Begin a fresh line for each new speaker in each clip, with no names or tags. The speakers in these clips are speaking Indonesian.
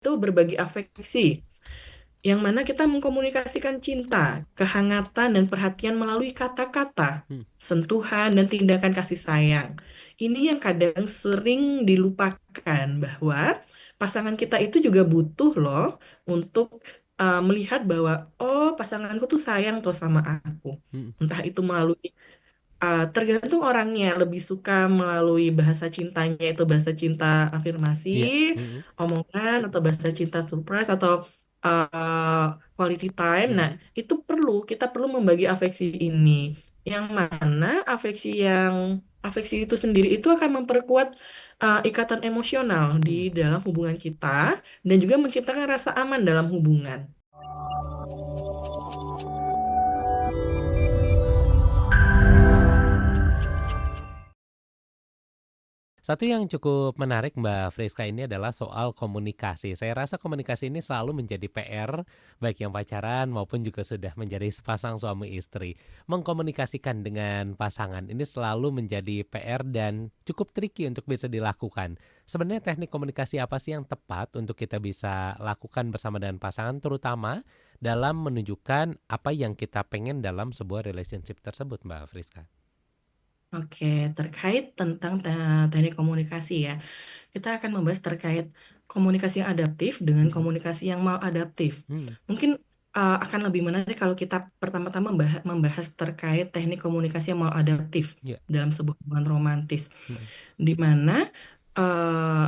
itu berbagi afeksi, yang mana kita mengkomunikasikan cinta, kehangatan, dan perhatian melalui kata-kata,
Hmm.
sentuhan, dan tindakan kasih sayang. Ini yang kadang sering dilupakan bahwa pasangan kita itu juga butuh loh untuk melihat bahwa oh pasanganku tuh sayang tuh sama aku.
Hmm.
Entah itu melalui tergantung orangnya lebih suka melalui bahasa cintanya itu bahasa cinta afirmasi,
Iya. Hmm.
omongan atau bahasa cinta surprise atau uh, quality time. Nah,
Hmm.
itu kita perlu membagi afeksi ini. Yang mana afeksi itu sendiri itu akan memperkuat ikatan emosional di
Hmm.
dalam hubungan kita dan juga menciptakan rasa aman dalam hubungan.
Satu yang cukup menarik Mbak Friska ini adalah soal komunikasi. Saya rasa komunikasi ini selalu menjadi PR, baik yang pacaran maupun juga sudah menjadi sepasang suami istri. Mengkomunikasikan dengan pasangan ini selalu menjadi PR dan cukup tricky untuk bisa dilakukan. Sebenarnya teknik komunikasi apa sih yang tepat untuk kita bisa lakukan bersama dengan pasangan, terutama dalam menunjukkan apa yang kita pengen dalam sebuah relationship tersebut, Mbak Friska?
Oke, terkait tentang teknik komunikasi ya. Kita akan membahas terkait komunikasi yang adaptif dengan
Mhm.
komunikasi yang maladaptif.
Hmm.
Mungkin akan lebih menarik kalau kita pertama-tama membahas terkait teknik komunikasi yang maladaptif
Ya.
dalam sebuah hubungan romantis,
Hmm.
di mana eh,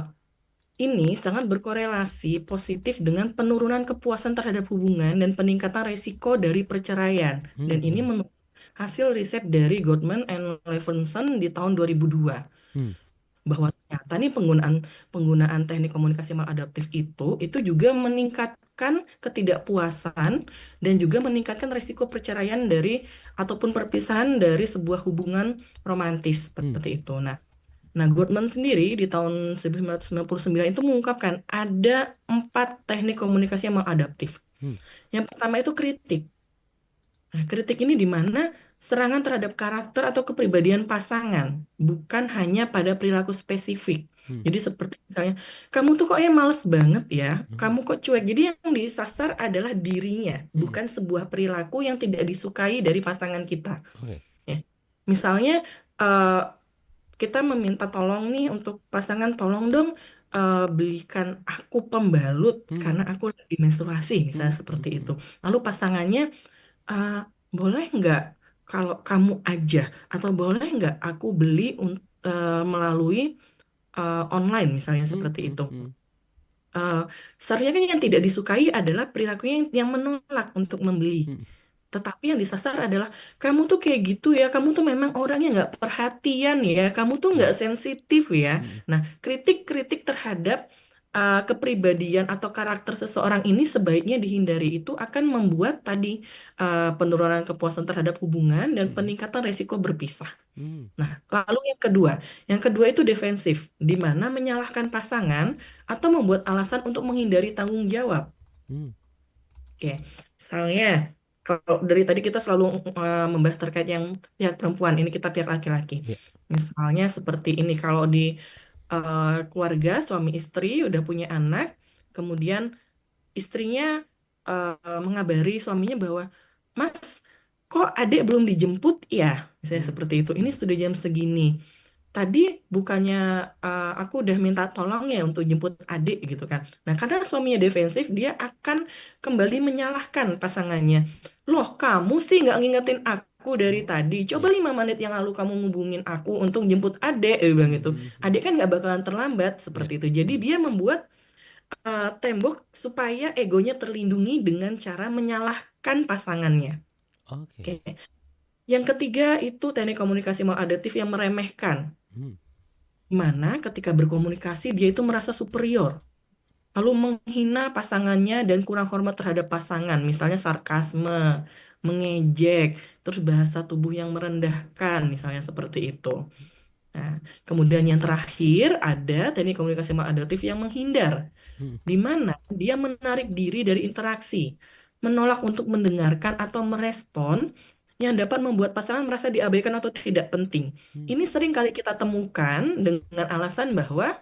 ini sangat berkorelasi positif dengan penurunan kepuasan terhadap hubungan dan peningkatan resiko dari perceraian. Dan ini
Hmm.
menurut hasil riset dari Goldman and Levinson di tahun 2002
Hmm.
bahwa ternyata nih penggunaan penggunaan teknik komunikasi maladaptif itu juga meningkatkan ketidakpuasan dan juga meningkatkan resiko perceraian dari ataupun perpisahan dari sebuah hubungan romantis
Hmm.
seperti itu. Nah, Goodman sendiri di tahun 1999 itu mengungkapkan ada 4 teknik komunikasi yang maladaptif.
Hmm.
Yang pertama itu kritik. Nah, kritik ini di mana serangan terhadap karakter atau kepribadian pasangan, bukan hanya pada perilaku spesifik.
Hmm.
Jadi seperti misalnya, kamu tuh kok males banget ya,
Mhm.
kamu kok cuek. Jadi yang disasar adalah dirinya,
Mhm.
bukan sebuah perilaku yang tidak disukai dari pasangan kita.
Oke.
Ya. Misalnya, eh, kita meminta tolong nih untuk pasangan, tolong dong belikan aku pembalut
Mhm.
karena aku lagi menstruasi, misalnya
Mhm.
seperti itu.
Mhm.
Lalu pasangannya "Ah, boleh nggak kalau kamu aja atau boleh nggak aku beli melalui online misalnya
Mhm.
seperti
Mhm.
itu.
Mhm.
Eh, Seharusnya kan yang tidak disukai adalah perilakunya yang menolak untuk membeli.
Mhm.
Tetapi yang disasar adalah kamu tuh kayak gitu ya, kamu tuh memang orangnya nggak perhatian ya, kamu tuh nggak
Iya.
sensitif ya.
Mhm.
Nah, kritik-kritik terhadap kepribadian atau karakter seseorang ini sebaiknya dihindari. Itu akan membuat tadi penurunan kepuasan terhadap hubungan dan
Mhm.
peningkatan resiko berpisah.
Mmm.
Nah, lalu yang kedua itu defensif, di mana menyalahkan pasangan atau membuat alasan untuk menghindari tanggung jawab.
Mmm.
Oke, misalnya kalau dari tadi kita selalu membahas terkait yang pihak perempuan, ini kita pihak laki-laki.
Iya.
Misalnya seperti ini, kalau di keluarga suami istri udah punya anak, kemudian istrinya mengabari suaminya bahwa, Mas, kok adik belum dijemput ya? Misalnya
Mhm.
seperti itu. Ini
Mhm.
sudah jam segini. Tadi bukannya aku udah minta tolong ya untuk jemput adik gitu kan. Nah, karena suaminya defensif, dia akan kembali menyalahkan pasangannya. Loh, kamu sih nggak ngingetin aku dari
Oh,
tadi. Coba
iya.
5 menit yang lalu kamu ngubungin aku untuk jemput adik, bilang gitu.
Mhm. Mhm.
Adik kan nggak bakalan terlambat
Iya.
seperti itu. Jadi
Mhm.
dia membuat tembok supaya egonya terlindungi dengan cara menyalahkan pasangannya. Oke.
Oke.
Yang ketiga itu teknik komunikasi maladaptif yang meremehkan.
Mmm.
Mana ketika berkomunikasi dia itu merasa superior, lalu menghina pasangannya dan kurang hormat terhadap pasangan, misalnya sarkasme, mengejek, terus bahasa tubuh yang merendahkan, misalnya seperti itu. Nah, kemudian yang terakhir ada teknik komunikasi maladaptif yang menghindar,
Mhm.
di mana dia menarik diri dari interaksi, menolak untuk mendengarkan atau merespon yang dapat membuat pasangan merasa diabaikan atau tidak penting.
Mmm.
Ini sering kali kita temukan dengan alasan bahwa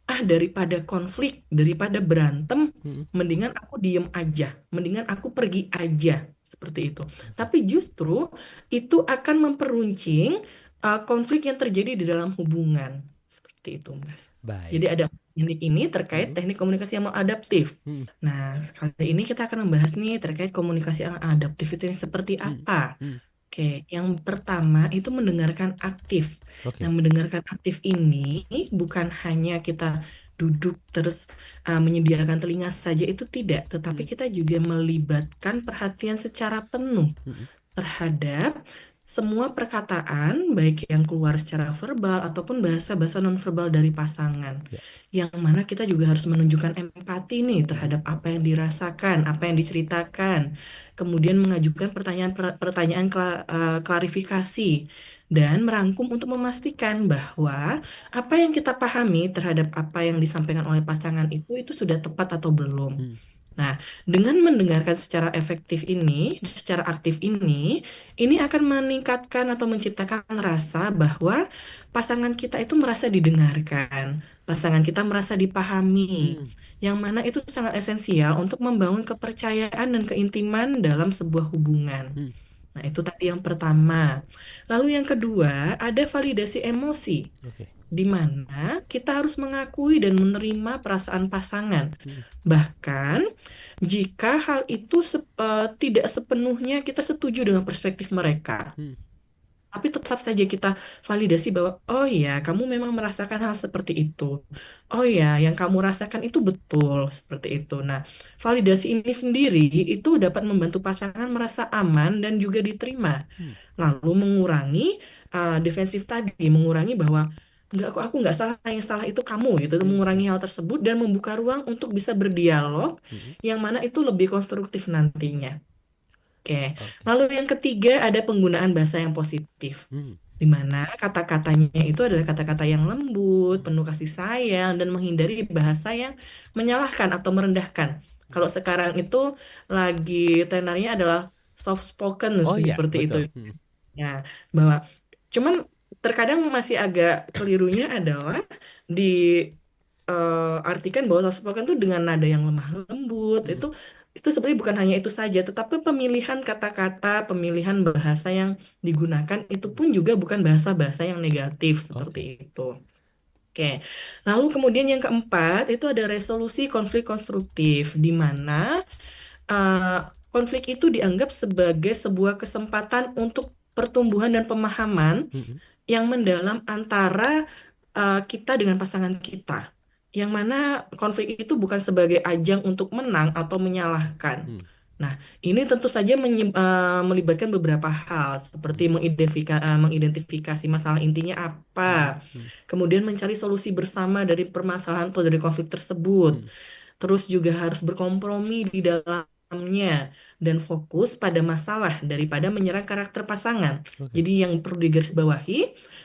Daripada konflik, daripada berantem,
Mhm.
mendingan aku diem aja, mendingan aku pergi aja, seperti itu.
Oke.
Tapi justru itu akan memperuncing konflik yang terjadi di dalam hubungan, seperti itu, Mas. Jadi
Baik.
ada teknik ini terkait
Mhm.
teknik komunikasi yang adaptif.
Mhm.
Nah, kali ini kita akan membahas nih terkait komunikasi yang adaptif itu yang seperti
Mhm.
apa.
Mhm.
Oke, yang pertama itu mendengarkan aktif. Nah,
Oke.
mendengarkan aktif ini bukan hanya kita duduk terus menyediakan telinga saja, itu tidak, tetapi
Mhm.
kita juga melibatkan perhatian secara penuh
Mhm.
terhadap semua perkataan, baik yang keluar secara verbal ataupun bahasa-bahasa nonverbal dari pasangan.
Ya.
Yang mana kita juga harus menunjukkan empati nih
Mhm.
terhadap apa yang dirasakan, apa yang diceritakan. Kemudian mengajukan pertanyaan klarifikasi dan merangkum untuk memastikan bahwa apa yang kita pahami terhadap apa yang disampaikan oleh pasangan itu sudah tepat atau belum.
Mhm.
Nah, dengan mendengarkan secara efektif ini, secara aktif ini akan meningkatkan atau menciptakan rasa bahwa pasangan kita itu merasa didengarkan, pasangan kita merasa dipahami,
Mhm.
yang mana itu sangat esensial untuk membangun kepercayaan dan keintiman dalam sebuah hubungan.
Mhm.
Nah, itu tadi yang pertama. Lalu yang kedua, ada validasi emosi
Oke.
di mana kita harus mengakui dan menerima perasaan pasangan.
Mhm.
Bahkan jika hal itu tidak sepenuhnya kita setuju dengan perspektif mereka.
Mhm.
Tapi tetap saja kita validasi bahwa, oh ya, kamu memang merasakan hal seperti itu. Oh ya, yang kamu rasakan itu betul, seperti itu. Nah, validasi ini sendiri itu dapat membantu pasangan merasa aman dan juga diterima.
Mhm.
Lalu mengurangi defensif tadi, mengurangi bahwa enggak kok aku nggak salah, yang salah itu kamu gitu,
Mhm.
mengurangi hal tersebut dan membuka ruang untuk bisa berdialog
Mhm.
yang mana itu lebih konstruktif nantinya. Oke,
Oke.
lalu yang ketiga ada penggunaan bahasa yang positif,
Mhm.
di mana kata-katanya itu adalah kata-kata yang lembut, penuh kasih sayang, dan menghindari bahasa yang menyalahkan atau merendahkan. Kalau
Mhm.
sekarang itu lagi tenarnya adalah soft spoken
Oh
sih,
iya,
seperti itu.
betul. Mhm.
Ya, bahwa cuman terkadang masih agak kelirunya adalah di artikan bahwa soft spoken itu dengan nada yang lemah lembut,
Mhm.
itu sebenarnya bukan hanya itu saja, tetapi pemilihan kata-kata, pemilihan bahasa yang digunakan itu
Mhm.
pun juga bukan bahasa-bahasa yang negatif seperti
Oke.
itu. Oke, lalu kemudian yang keempat itu ada resolusi konflik konstruktif, di mana uh, konflik itu dianggap sebagai sebuah kesempatan untuk pertumbuhan dan pemahaman
Mhm.
yang mendalam antara kita dengan pasangan kita. Yang mana konflik itu bukan sebagai ajang untuk menang atau menyalahkan.
Mhm.
Nah, ini tentu saja melibatkan beberapa hal, seperti
Mhm.
mengidentifikasi masalah intinya
Mhm.
apa,
Mhm.
kemudian mencari solusi bersama dari permasalahan atau dari konflik tersebut,
Mhm.
terus juga harus berkompromi di dalamnya, dan fokus pada masalah daripada menyerang karakter pasangan.
Oke.
Jadi yang perlu digarisbawahi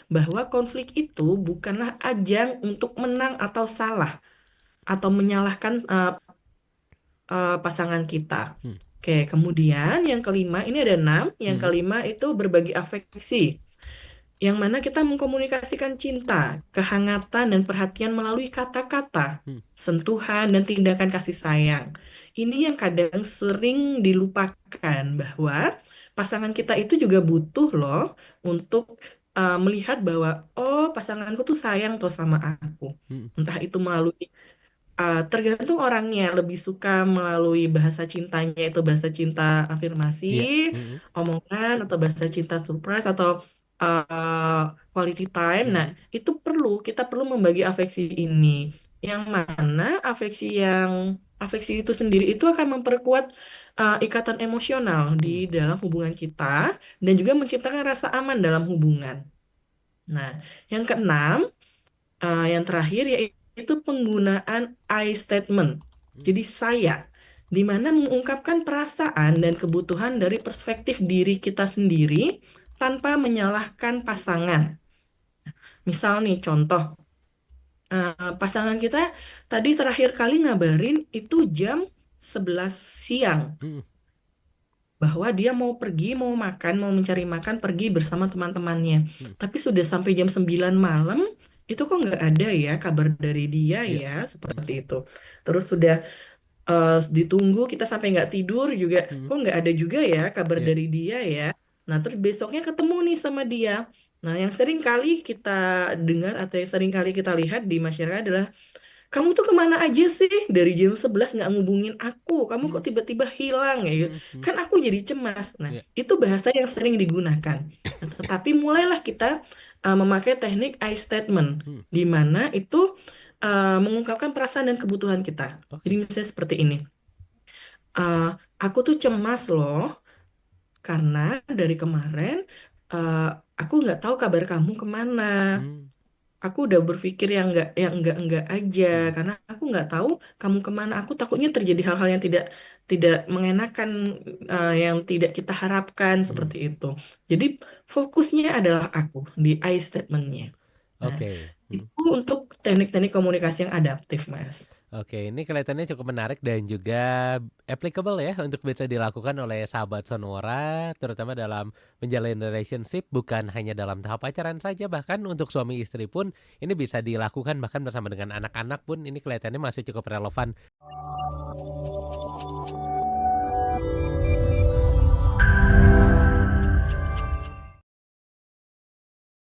bahwa konflik itu bukanlah ajang untuk menang atau salah atau menyalahkan pasangan kita.
Mhm.
Oke, kemudian yang kelima ini ada enam. Yang
Mhm.
kelima itu berbagi afeksi, yang mana kita mengkomunikasikan cinta, kehangatan, dan perhatian melalui kata-kata,
Mhm.
sentuhan, dan tindakan kasih sayang. Ini yang kadang sering dilupakan bahwa pasangan kita itu juga butuh loh untuk melihat bahwa, oh, pasanganku tuh sayang tuh sama aku.
Mhm.
Entah itu melalui tergantung orangnya, lebih suka melalui bahasa cintanya itu bahasa cinta afirmasi,
Iya. Mhm.
omongan, atau bahasa cinta surprise, atau uh, quality time. Nah,
Mhm.
itu kita perlu membagi afeksi ini. Yang mana afeksi itu sendiri itu akan memperkuat ikatan emosional di
Mhm.
dalam hubungan kita dan juga menciptakan rasa aman dalam hubungan. Nah, yang keenam, yang terakhir yaitu penggunaan I statement.
Mhm.
Jadi saya, di mana mengungkapkan perasaan dan kebutuhan dari perspektif diri kita sendiri tanpa menyalahkan pasangan. Misal nih contoh, pasangan kita tadi terakhir kali ngabarin itu jam 11 siang
Mhm.
bahwa dia mau pergi, mau makan, mau mencari makan, pergi bersama teman-temannya.
Mhm.
Tapi sudah sampai jam 9 malam, itu kok nggak ada ya kabar dari dia
Iya.
ya,
Mhm,
seperti itu. Terus sudah ditunggu kita sampai nggak tidur juga,
mhm,
kok nggak ada juga ya kabar
iya,
dari dia ya. Nah, terus besoknya ketemu nih sama dia. Nah, yang sering kali kita dengar atau yang sering kali kita lihat di masyarakat adalah, kamu tuh kemana aja sih? Dari jam 11 nggak ngubungin aku. Kamu kok
mhm,
tiba-tiba hilang ya? Gitu.
mhm, mhm,
Kan aku jadi cemas. Nah,
iya,
itu bahasa yang sering digunakan. Nah, tetapi mulailah kita memakai teknik I statement,
mhm,
di mana itu mengungkapkan perasaan dan kebutuhan kita. Jadi
oke,
misalnya seperti ini. "Eh, aku tuh cemas loh karena dari kemarin eh, aku nggak tahu kabar kamu kemana.
mmm,
Aku udah berpikir yang enggak aja
mhm,
karena aku nggak tahu kamu kemana. Aku takutnya terjadi hal-hal yang tidak tidak mengenakan, yang tidak kita harapkan
mhm,
seperti itu. Jadi fokusnya adalah aku di I statement-nya. Nah,
oke, mhm.
itu untuk teknik-teknik komunikasi yang adaptif, Mas.
Oke, ini kelihatannya cukup menarik dan juga applicable ya untuk bisa dilakukan oleh sahabat Sonora, terutama dalam menjalin relationship bukan hanya dalam tahap pacaran saja, bahkan untuk suami istri pun ini bisa dilakukan bahkan bersama dengan anak-anak pun ini kelihatannya masih cukup relevan.